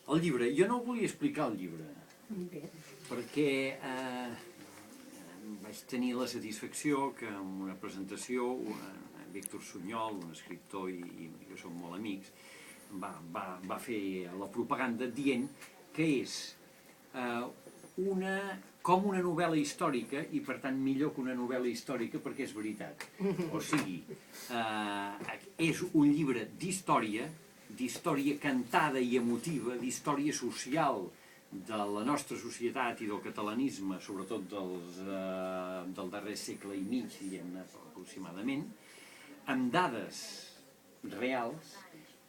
El llibre, jo no volia explicar el llibre, perquè vaig tenir la satisfacció que en una presentació Víctor Sunyol, un escriptor i jo som molt amics, va fer la propaganda dient que és com una novel·la històrica i per tant millor que una novel·la històrica perquè és veritat. O sigui, és un llibre d'història cantada i emotiva, d'història social de la nostra societat i del catalanisme, sobretot del darrer segle i mig, diguem-ne, aproximadament, amb dades reals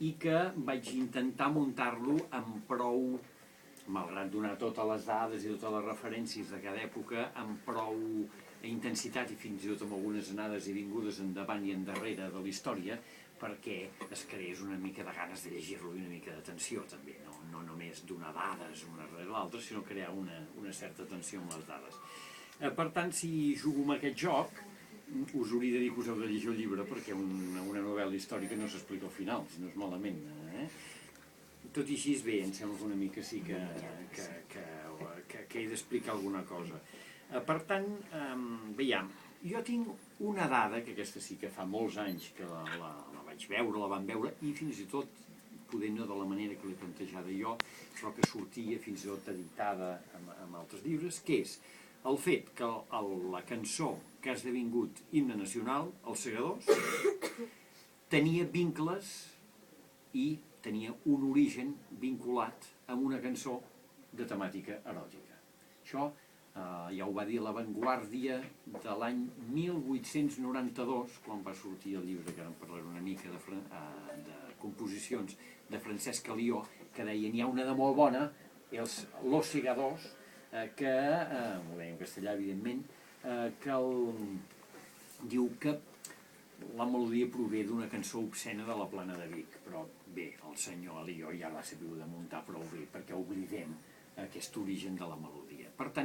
i que vaig intentar muntar-lo amb prou, malgrat donar totes les dades i totes les referències de cada època, amb prou intensitat i fins i tot amb algunes anades i vingudes endavant i endarrere de la història, perquè es creés una mica de ganes de llegir-lo i una mica de tensió també, no només donar dades una darrere l'altra, sinó crear una certa tensió amb les dades. Per tant, si jugo amb aquest joc, us hauria de dir que us heu de llegir el llibre, perquè una novel·la històrica no s'explica al final, si no és malament. Tot i així, bé, em sembla que una mica sí que he d'explicar alguna cosa. Per tant, veiem, jo tinc una dada, que aquesta sí que fa molts anys que la vaig veure, la vam veure, i fins i tot, poder no de la manera que l'he plantejada jo, però que sortia fins i tot editada en altres llibres, que és el fet que la cançó que ha esdevingut himne nacional, Els Segadors, tenia vincles i tenia un origen vinculat amb una cançó de temàtica eròtica. Això ja ho va dir La Vanguardia de l'any 1892, quan va sortir el llibre, que ara en parlaré una mica, de composicions de Francesc Alió, que deia, n'hi ha una de molt bona, Los Segadors, que, ho deia en castellà evidentment, que diu que la melodia prové d'una cançó obscena de la Plana de Vic, però bé, el senyor Alió ja l'ha sabut de muntar prou bé perquè oblidem aquest origen de la melodia. Per tant,